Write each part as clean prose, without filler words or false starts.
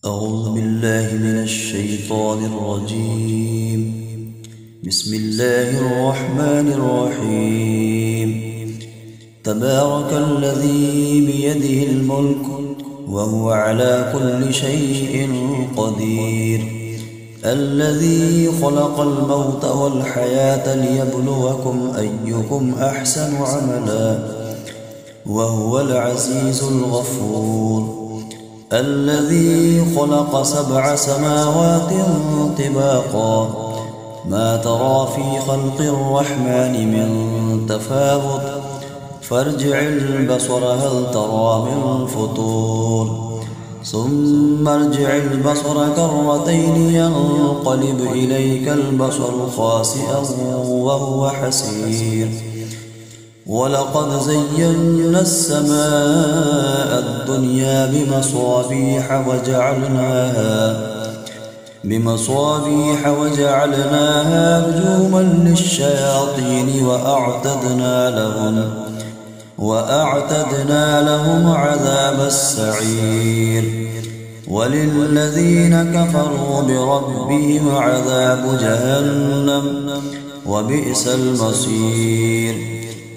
أعوذ بالله من الشيطان الرجيم. بسم الله الرحمن الرحيم. تبارك الذي بيده الملك وهو على كل شيء قدير، الذي خلق الموت والحياة ليبلوكم أيكم أحسن عملا وهو العزيز الغفور، الذي خلق 7 سماوات طباقا ما ترى في خلق الرحمن من تفاوت فارجع البصر هل ترى من فطور، ثم ارجع البصر كرتين ينقلب إليك البصر خاسئا وهو حسير، ولقد زينا السماء الدنيا بمصابيح وجعلناها رجوما للشياطين وأعتدنا لهم عذاب السعير، وللذين كفروا بربهم عذاب جهنم وبئس المصير.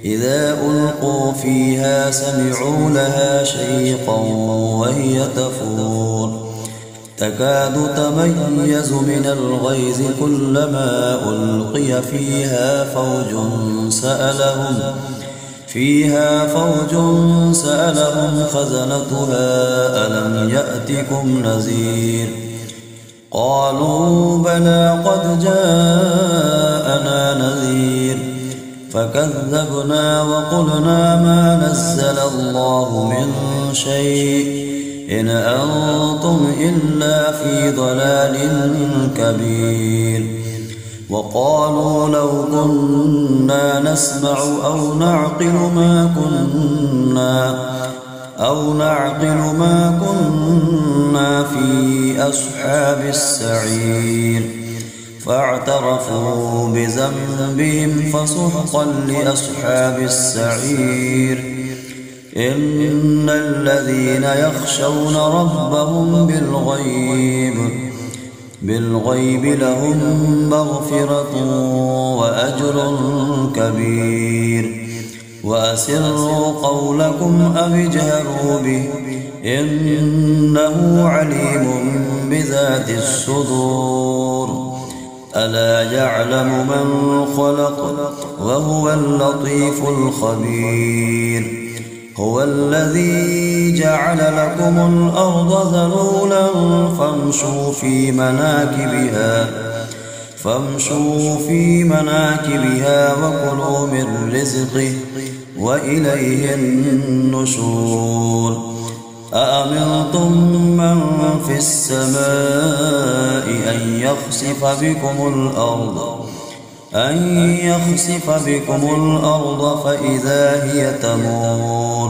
إذا ألقوا فيها سمعوا لها شيقا وهي تفور تكاد تميز من الغيظ كلما ألقي فيها فوج سألهم خزنتها ألم يأتكم نذير، قالوا بلى قد جاءنا نذير فكذبنا وقلنا ما نزل الله من شيء إن أنتم إلا في ضلال كبير، وقالوا لو كنا نسمع أو نعقل ما كنا في أصحاب السعير، فاعترفوا بذنبهم فسحقا لأصحاب السعير. إن الذين يخشون ربهم بالغيب لهم مغفرة وأجر كبير، وأسروا قولكم أو اجهروا به إنه عليم بذات الصدور، ألا يعلم من خلق وهو اللطيف الخبير. هو الذي جعل لكم الأرض ذلولا فامشوا في مناكبها وكلوا من رزقه وإليه النشور. أأمنتم من في السماء أن يخسف بكم الأرض فإذا هي تمور،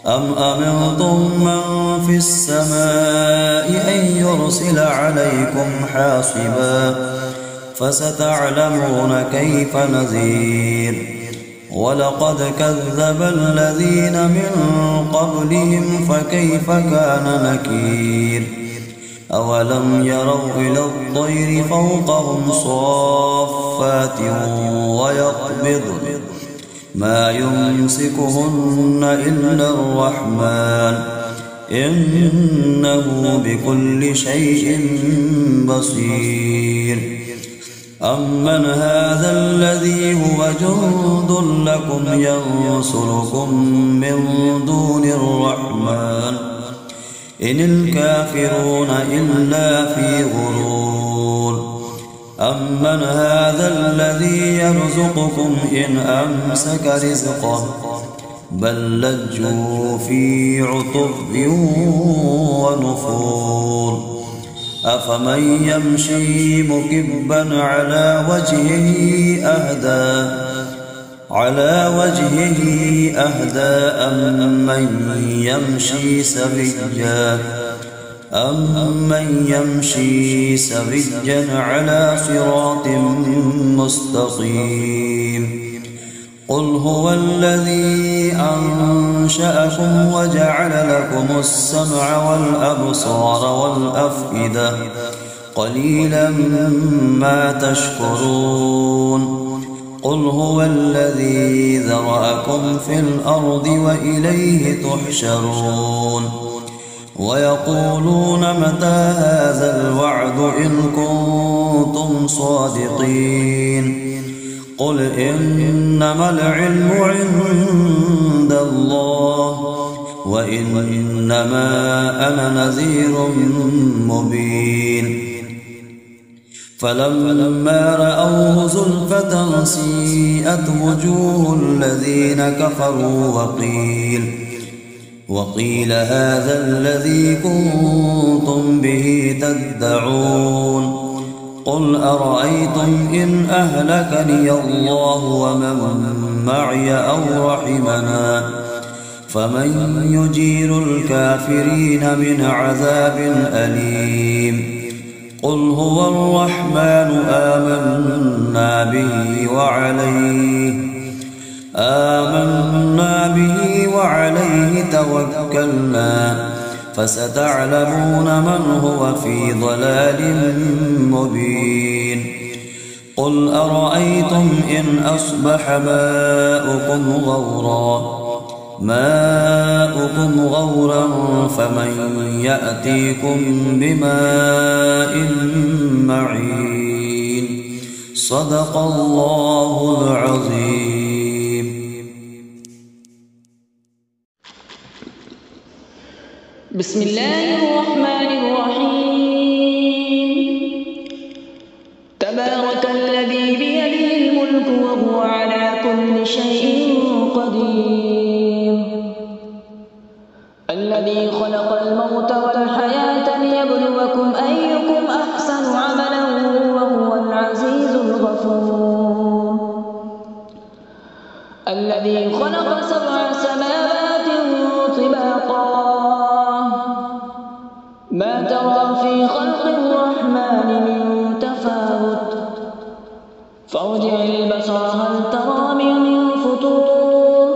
أم أمنتم من في السماء أن يرسل عليكم حاصبا فستعلمون كيف نذير. ولقد كذب الذين من قبلهم فكيف كان نكير. أولم يروا إلى الطير فوقهم صافات ويقبضن ما يمسكهن إلا الرحمن إنه بكل شيء بصير. أمن هذا الذي هو جند لكم ينصركم من دون الرحمن إن الكافرون إلا في غرور. أمن هذا الذي يرزقكم إن أمسك رزقه بل لجوا في عتب ونفور. أفمن يمشي مكبا على وجهه أهدى أمن يمشي سويا على صراط مستقيم. قل هو الذي أنشأكم وجعل لكم السمع والأبصار والأفئدة قليلا ما تشكرون قل هو الذي ذرأكم في الأرض وإليه تحشرون ويقولون متى هذا الوعد إن كنتم صادقين قل إنما العلم عند الله وإنما أنا نذير مبين فلما رأوه زلفة سيئت وجوه الذين كفروا وقيل هذا الذي كنتم به تدعون قل أرأيتم إن أهلكني الله ومن معي أو رحمنا فمن يجير الكافرين من عذاب أليم قل هو الرحمن آمنا به وعليه توكلنا فستعلمون من هو في ضلال مبين قل أرأيتم إن أصبح ماؤكم غورا فمن يأتيكم بماء معين صدق الله العظيم. بسم الله الرحمن الرحيم. تبارك الذي بيده الملك وهو على كل شيء قدير الذي خلق الموت والحياة ليبلوكم أيكم أحسن عملا وهو العزيز الغفور الذي خلق 7 سماوات طباقا ما ترى في خلق الرحمن من تفاوت فارجع البصر هل ترى من فطور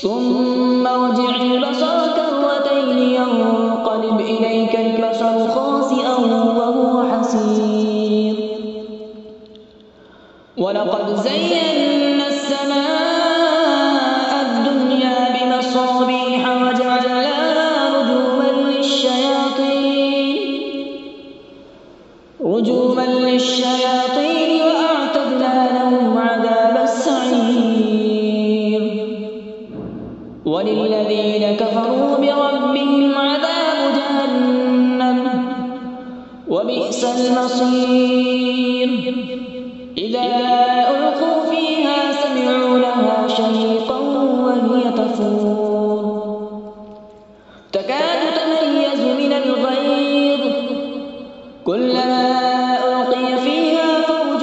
ثم ارجع البصر كرتين ينقلب إليك البصر خاسئا وهو حسير ولقد زينا السماء الدنيا بمصابيح وجعلناها رجوما للشياطين وأعتدنا لهم عذاب السعير وللذين كفروا بربهم عذاب جهنم وبئس المصير إذا ألقوا فيها سمعوا لها شهيقا وهي تفور تكاد تميز من الغيظ كلما ألقي فيها فوج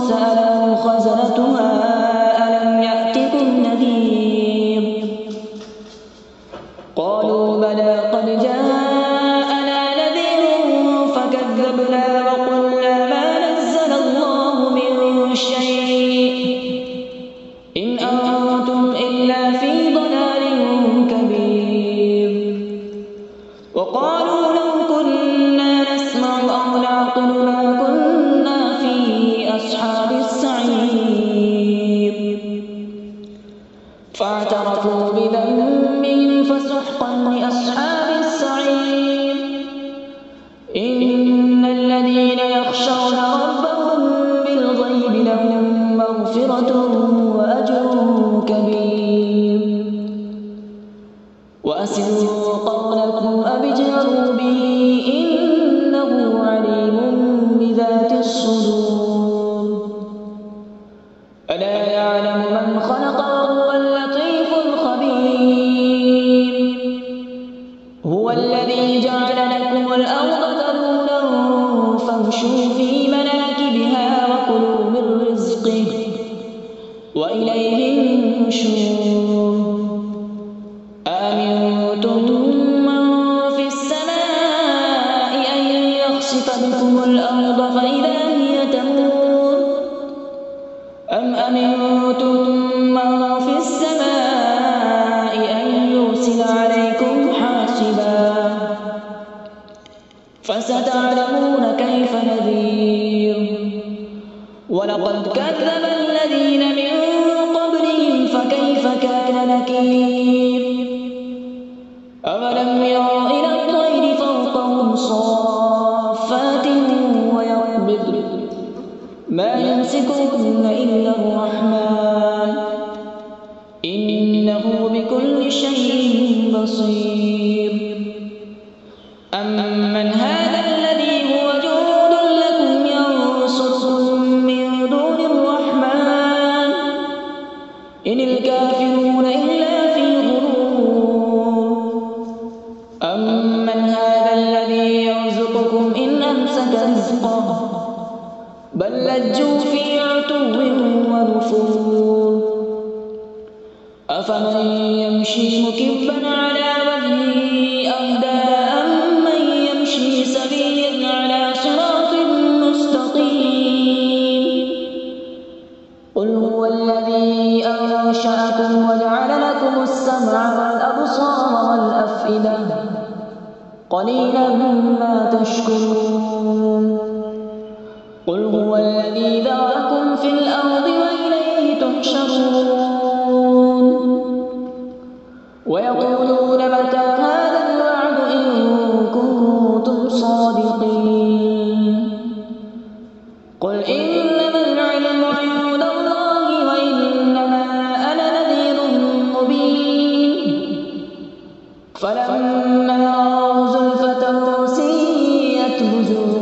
سألهم خزنتها ألم يأتكم نذير قالوا بلى قد جاءنا نذير فكذبنا وقلنا ما نزل الله من شيء إن أنتم إلا في ضلال كبير وقالوا لو كنا نسمع أو نعقل ما كنا في أصحاب السعير فاعترفوا بذنبهم فسحقا لأصحاب السعير إن الذين يخشون ربهم بالغيب لهم مغفرة وأجر كبير وأسروا قولكم أو اجهروا به إنه عليم بذات الصدور ألا يعلم من خلق وهو اللطيف الخبير هو الذي جعل لكم الأرض ذلولا فامشوا في مناكبها وكلوا من رزقه وإليه النشور أأمنتم من في السماء أن يخسف بكم الأرض فإذا هي تمور أم أمنتم فستعلمون كيف نذير. ولقد كذب الذين من قبلهم فكيف كان نكير. أولم يروا إلى الطير فوقهم صافات ويقبض ما يمسكهن إلا الرحمن إنه بكل شيء بصير. أمن هذا الذي هو جند لكم ينصركم من دون الرحمن إن الكافرون إلا في غرور. أمن هذا الذي يرزقكم إن أمسك رزقه بل لجوا في عتو ونفور. أفمن يمشي مكبا على وجهه أهدى أمن يمشي سويا على صراط مستقيم. قل هو الذي أنشأكم وجعل لكم السمع والأبصار والأفئدة قليلا ما تشكرون. قل هو الذي ذرأكم في الأرض وإليه تحشرون. ويقولون متى هذا الوعد إن كنتم صادقين. قل إنما العلم عند الله وإنما أنا نذير مبين. فلما رأوا زلفة سيئت وجوه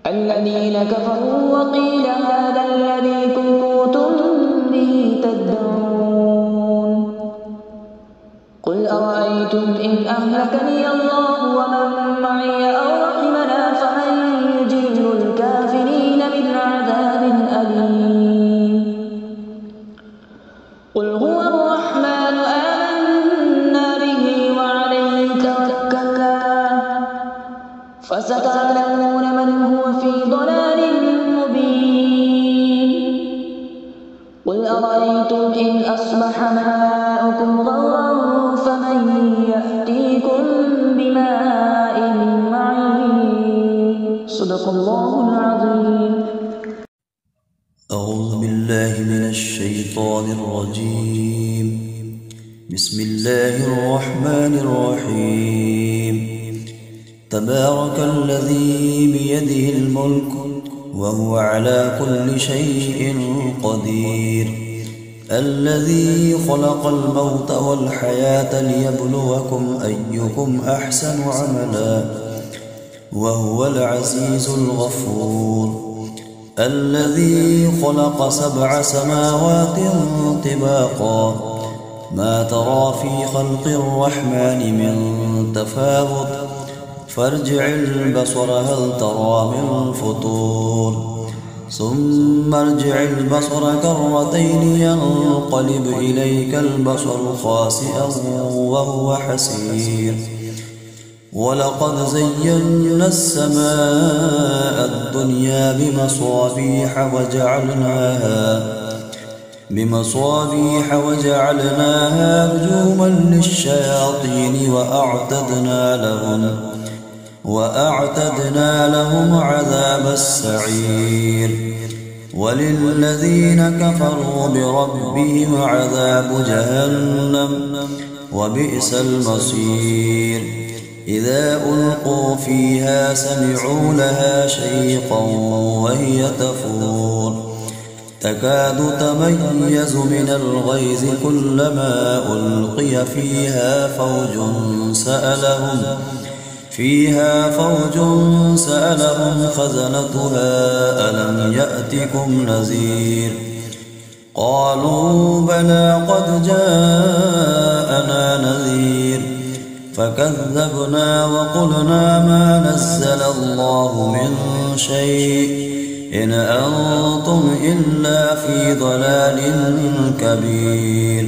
الذين كفروا وقيل هذا الذي كنتم به تدعون. قل أرأيتم إن أهلكني الله ومن معي أو رحمنا فمن يجير الكافرين من عذاب أليم. قل هو الرحمن آمنا به وعليه توكلنا فستعلمون من هو في ضلال مبين. قل أرأيتم إن أصبح ماؤكم غورا فمن يأتيكم بماء معين. صدق الله العظيم. أعوذ بالله من الشيطان الرجيم. بسم الله الرحمن الرحيم. تبارك الذي بيده الملك وهو على كل شيء قدير. الذي خلق الموت والحياة ليبلوكم أيكم أحسن عملا وهو العزيز الغفور. الذي خلق 7 سماوات طباقا ما ترى في خلق الرحمن من تفاوت فارجع البصر هل ترى من فطور ثم ارجع البصر كرتين ينقلب إليك البصر خاسئا وهو حسير. ولقد زينا السماء الدنيا بمصابيح وجعلناها رجوما للشياطين وأعتدنا لهم عذاب السعير. وللذين كفروا بربهم عذاب جهنم وبئس المصير. إذا ألقوا فيها سمعوا لها شيقا وهي تفور تكاد تميز من الغيظ كلما ألقي فيها فوج سألهم خزنتها ألم يأتكم نذير. قالوا بلى قد جاءنا نذير فكذبنا وقلنا ما نزل الله من شيء إن أنتم إلا في ضلال كبير.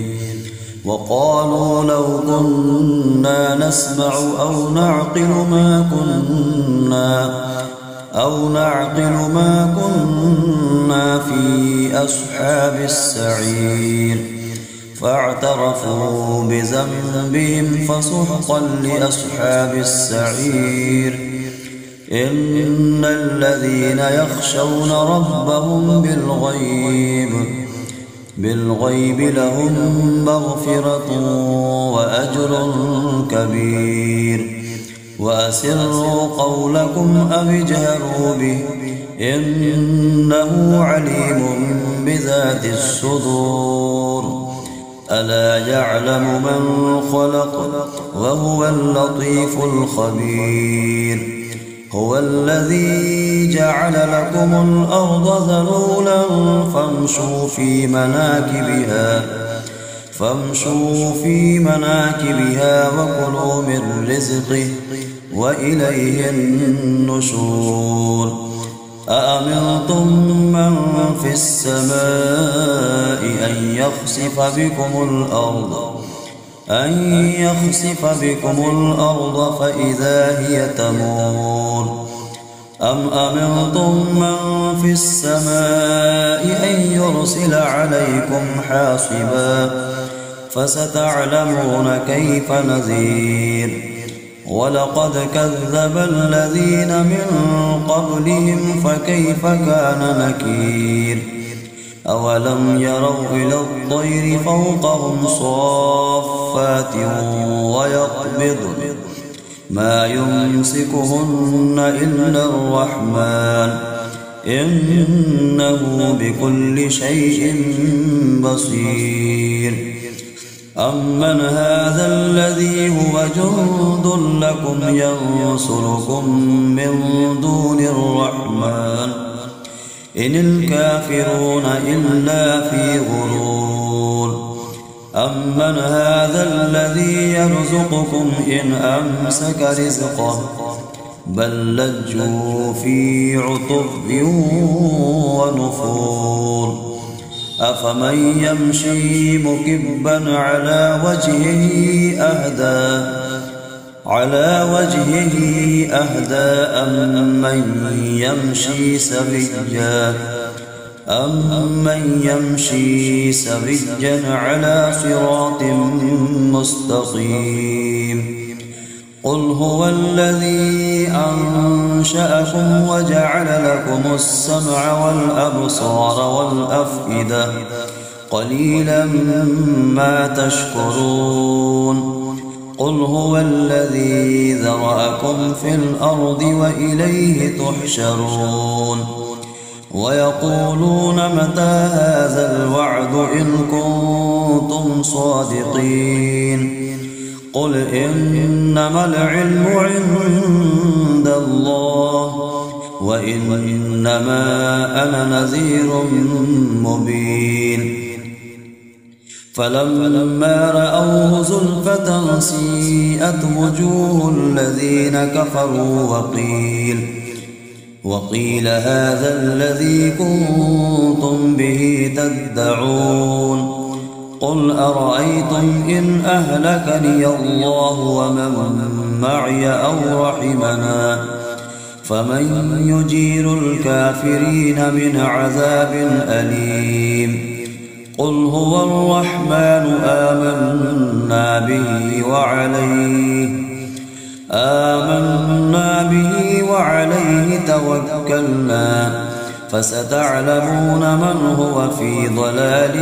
وقالوا لو كنا نسمع أو نعقل ما كنا في أصحاب السعير. فاعترفوا بذنبهم فسحقا لأصحاب السعير. إن الذين يخشون ربهم بالغيب لهم مغفرة وأجر كبير. وأسروا قولكم أو اجهروا به إنه عليم بذات الصدور. ألا يعلم من خلق وهو اللطيف الخبير. هو الذي جعل لكم الأرض ذلولا فامشوا في مناكبها وكلوا من رزقه وإليه النشور. أأمنتم من في السماء أن يخسف بكم الأرض فإذا هي تمور. أم أمنتم من في السماء أن يرسل عليكم حاصبا فستعلمون كيف نذير. ولقد كذب الذين من قبلهم فكيف كان نكير. أولم يروا إلى الطير فوقهم صافات ويقبضن ما يمسكهن إلا الرحمن إنه بكل شيء بصير. أمن هذا الذي هو جند لكم ينصركم من دون الرحمن إن الكافرون إلا في غرور. أمن هذا الذي يرزقكم إن أمسك رزقه بل لجوا في عتب ونفور. أفمن يمشي مكبا على وجهه أهدى أمن يمشي سويا على صراط مستقيم. قل هو الذي أنشأكم وجعل لكم السمع والأبصار والأفئدة قليلا ما تشكرون. قل هو الذي ذرأكم في الأرض وإليه تحشرون. ويقولون متى هذا الوعد إن كنتم صادقين. قل إنما العلم عند الله وإنما أنا نذير مبين. فلما رأوه زلفة سيئت وجوه الذين كفروا وقيل هذا الذي كنتم به تدعون. قل أرأيتم إن أهلكني الله ومن معي أو رحمنا فمن يجير الكافرين من عذاب أليم. قل هو الرحمن آمنا به وعليه توكلنا فستعلمون من هو في ضلال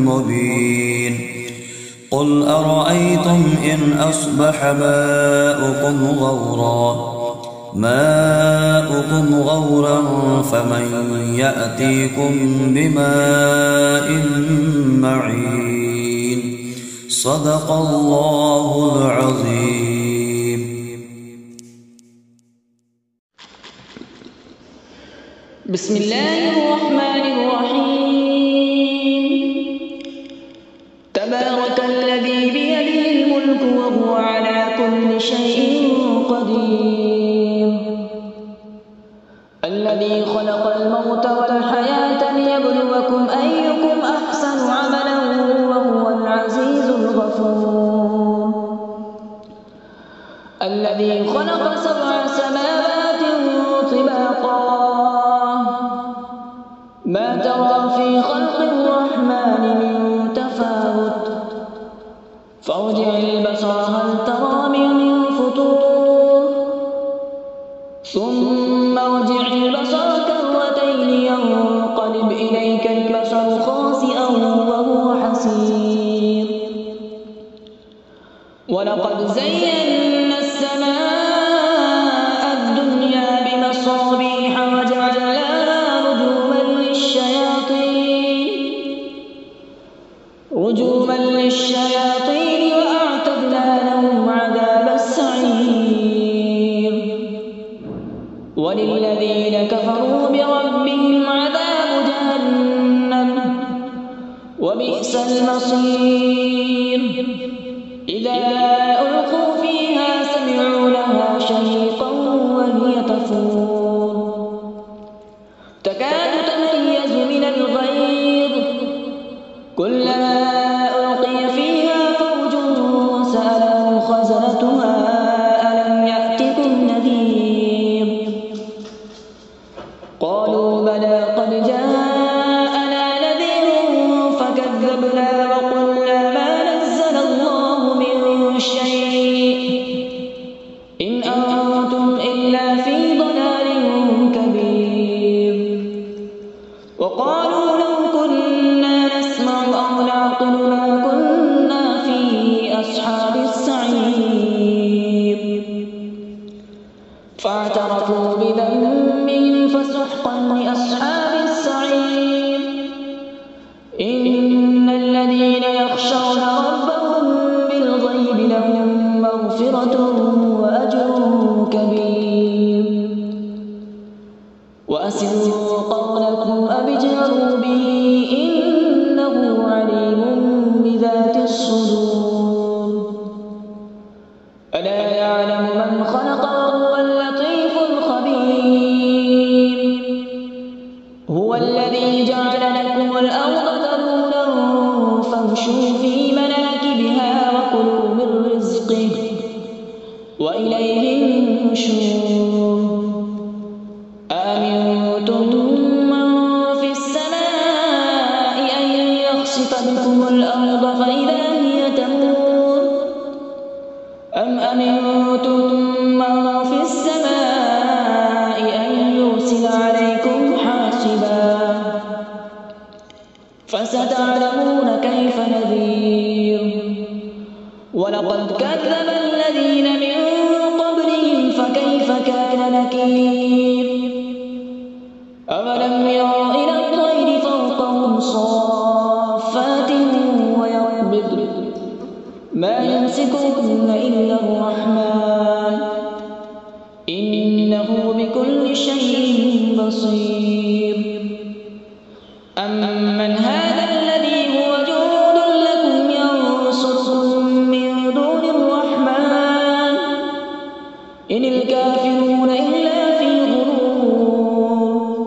مبين. قل أرأيتم إن أصبح ماؤكم غورا فمن يأتيكم بماء معين. صدق الله العظيم. بسم الله الرحمن الرحيم. تبارك الذي بيده الملك وهو على كل شيء قدير. الذي خلق الموت والحياة ليبلوكم أيكم أحسن عملا وهو العزيز الغفور. الذي خلق 7 سماوات طباقا ما ترى في خلق الرحمن من تفاوت فارجع البصر هل ترى من فطور ثم ارجع البصر كرتين ينقلب إليك البصر خاسئا وهو حسير ولقد زينا السماء الدنيا بمصابيح وجعلناها رجوما للشياطين وأعتدنا لهم عذاب السعير وللذين كفروا بربهم عذاب جهنم وبئس المصير إذا ألقوا فيها سمعوا لها شهيقا وهي تفور تكاد تميز من الغيظ كلما ألقي فيها فوج سألهم خزنتها ألم يأتكم نذير قالوا بلى قد جاءنا نذير فكذبنا وقلنا ما نزل الله من شيء إن أنتم إلا في ضلال كبير وقالوا لو كنا نسمع أو نعقل ما كنا في أصحاب السعير فاعترفوا بذنبهم فسحقا لأصحاب السعير إن الذين يخشون ربهم بالغيب لهم مغفرة وأجر كبير وأسروا قولكم أو اجهروا به إنه عليم بذات الصدور ألا يعلم من خلق وهو اللطيف الخبير هو الذي جعل لكم الأرض ذلولا فامشوا في مناكبها وكلوا من رزقه وإليه النشور أأمنتم من في السماء أن يخسف بكم الأرض فإذا هي تمور أم أمنتم من في السماء أن يرسل عليكم حاصبا فستعلمون كيف نذير ولقد كذب الذين من قبلهم فكيف كان نكير أولم يروا إلى الطير فوقهم صافات ويقبض ما يمسكهن إلا الرحمن إنه بكل شيء بصير أمن هذا الذي هو جند لكم ينصركم من دون الرحمن إن الكافرون إلا في غرور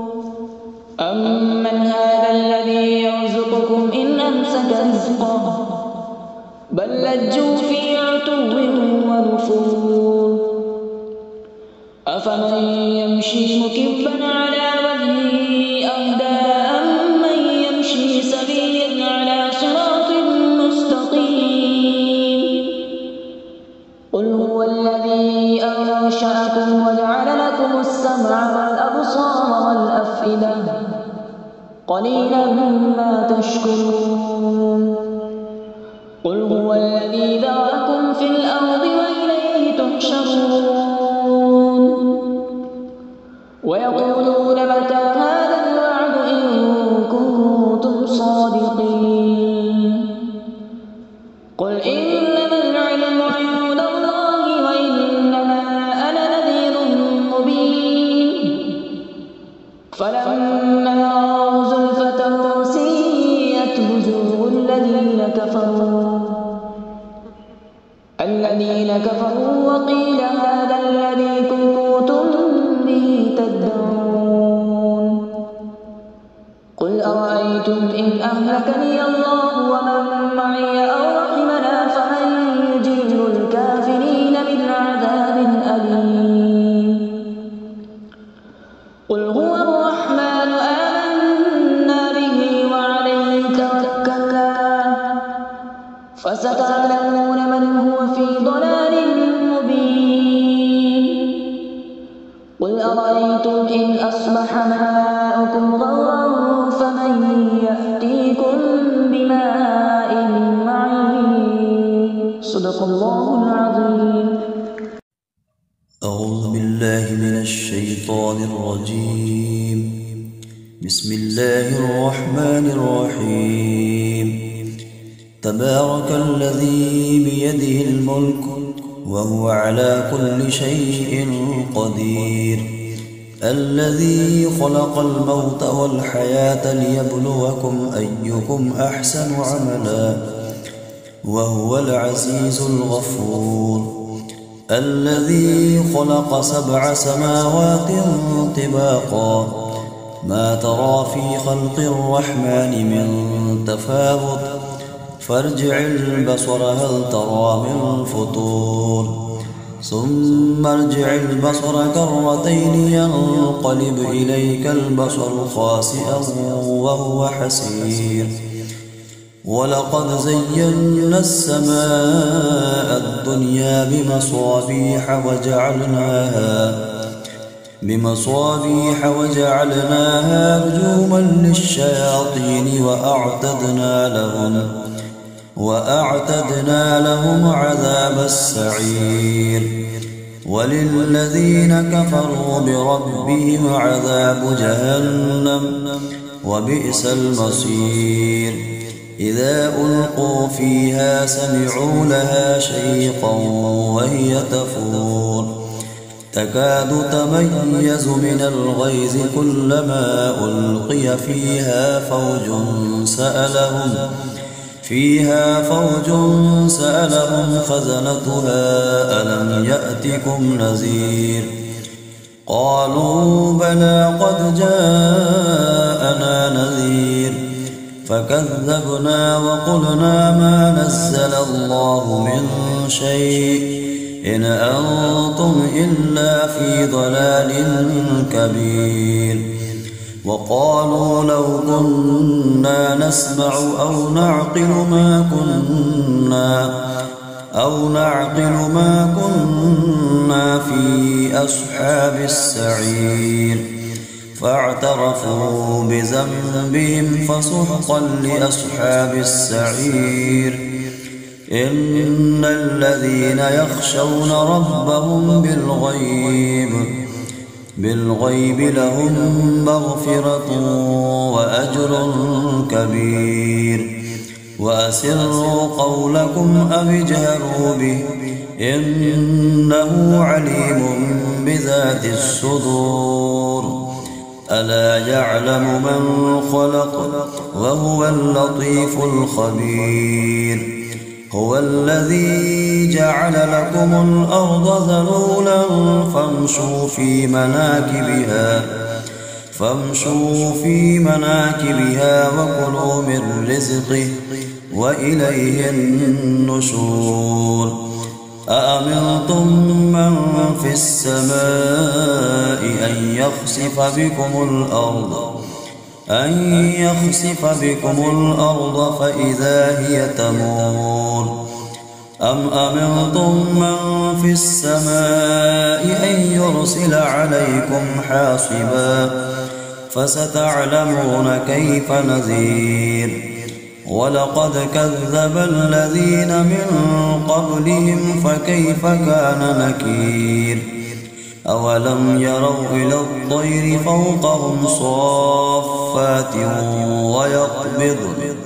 أمن هذا الذي يرزقكم إن أمسك رزقه بل لجوا في عتو ونفور أفمن يمشي مكبا على وجهه أهدى أمن يمشي سويا على صراط مستقيم قل هو الذي أنشأكم وجعل لكم السمع والأبصار والأفئدة قليلا ما تشكرون قل هو الذي ذرأكم في الأرض وإليه تحشرون ويقولون متى هذا الوعد إن كنتم صادقين قل إنما العلم عند الله وإنما أنا نذير مبين فلما رأوا زلفة سيئت وجوه الذين كفروا وقيل هذا الذي كنتم به تدعون قل أرأيتم إن أهلكني الله ومن معي أو رحمنا فمن يجير الكافرين من عذاب أليم قل هو الرحمن آمنا به وعليه توكلنا فستعلمون تعلمون من هو في ضلال مبين قل أرأيتم إن أصبح ماؤكم غورا فمن يأتيكم بماء معين صدق الله العظيم. أعوذ بالله من الشيطان الرجيم. بسم الله الرحمن الرحيم. تبارك الذي بيده الملك وهو على كل شيء قدير الذي خلق الموت والحياة ليبلوكم أيكم أحسن عملا وهو العزيز الغفور الذي خلق 7 سماوات طباقا ما ترى في خلق الرحمن من تفاوت فارجع البصر هل ترى من فطور ثم ارجع البصر كرتين ينقلب إليك البصر خاسئا وهو حسير ولقد زينا السماء الدنيا بمصابيح وجعلناها رجوما للشياطين وأعتدنا لهم عذاب السعير وللذين كفروا بربهم عذاب جهنم وبئس المصير إذا ألقوا فيها سمعوا لها شيقا وهي تفور تكاد تميز من الغيظ كلما ألقي فيها فوج سألهم خزنتها ألم يأتكم نذير قالوا بلى قد جاءنا نذير فكذبنا وقلنا ما نزل الله من شيء إن أنتم إلا في ضلال كبير وقالوا لو كنا نسمع أو نعقل ما كنا في أصحاب السعير فاعترفوا بذنبهم فسحقا لأصحاب السعير إن الذين يخشون ربهم بالغيب لهم مغفرة وأجر كبير وأسروا قولكم أو اجهروا به إنه عليم بذات الصدور ألا يعلم من خلق وهو اللطيف الخبير هو الذي جعل لكم الأرض ذلولا فامشوا في مناكبها وكلوا من رزقه وإليه النشور أأمنتم من في السماء أن يخسف بكم الأرض فإذا هي تمور أم أمنتم من في السماء أن يرسل عليكم حاصبا فستعلمون كيف نذير ولقد كذب الذين من قبلهم فكيف كان نكير أولم يروا إلى الطير فوقهم صافات ويقبضن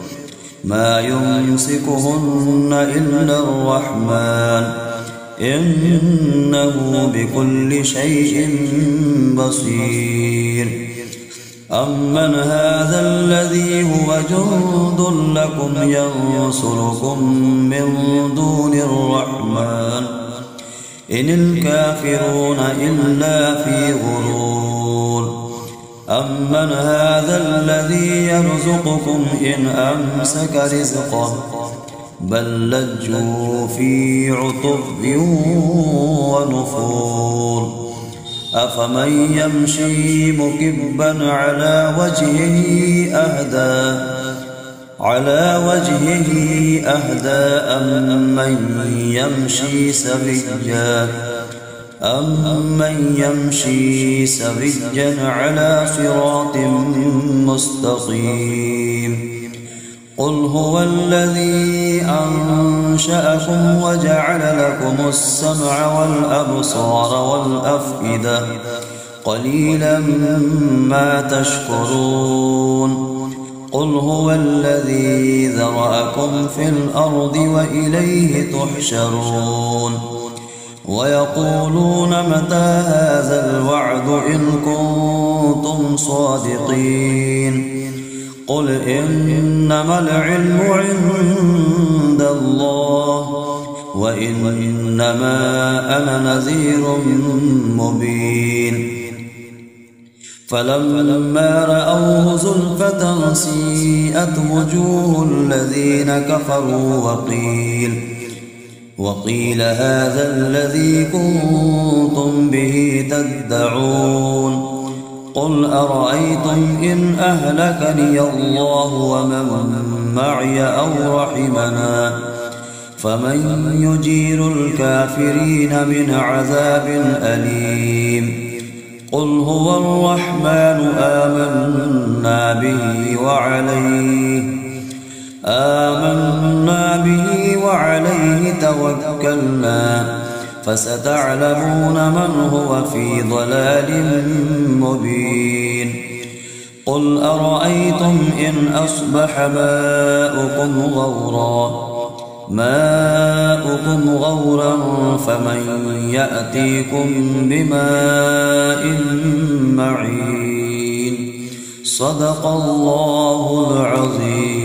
ما يمسكهن إلا الرحمن إنه بكل شيء بصير أمن هذا الذي هو جند لكم ينصركم من دون الرحمن إن الكافرون إلا في غرور أمن هذا الذي يرزقكم إن أمسك رزقه بل لجوا في عتب ونفور أفمن يمشي مكبا على وجهه أهدى على وجهه أهدى أمن يمشي سويا على صراط مستقيم قل هو الذي أنشأكم وجعل لكم السمع والأبصار والأفئدة قليلا ما تشكرون قل هو الذي ذرأكم في الأرض وإليه تحشرون ويقولون متى هذا الوعد إن كنتم صادقين قل إنما العلم عند الله وإنما أنا نذير مبين فلما رأوه زلفة سيئت وجوه الذين كفروا وقيل هذا الذي كنتم به تدعون قل أرأيتم إن أهلكني الله ومن معي أو رحمنا فمن يجير الكافرين من عذاب أليم قل هو الرحمن آمنا به وعليه توكلنا فستعلمون من هو في ضلال مبين قل أرأيتم إن أصبح ماؤكم غورا فمن يأتيكم بماء معين صدق الله العظيم.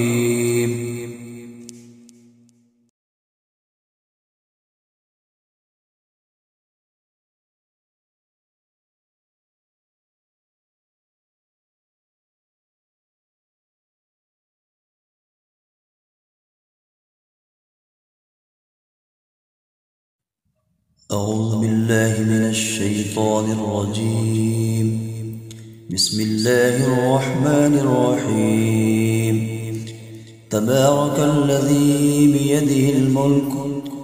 أعوذ بالله من الشيطان الرجيم. بسم الله الرحمن الرحيم. تبارك الذي بيده الملك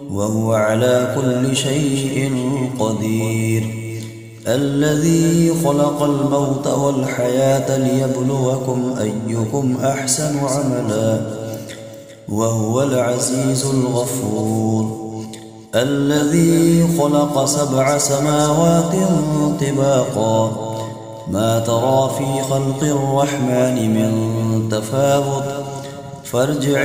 وهو على كل شيء قدير الذي خلق الموت والحياة ليبلوكم أيكم أحسن عملا وهو العزيز الغفور الذي خلق 7 سماوات طباقا ما ترى في خلق الرحمن من تفاوت فارجع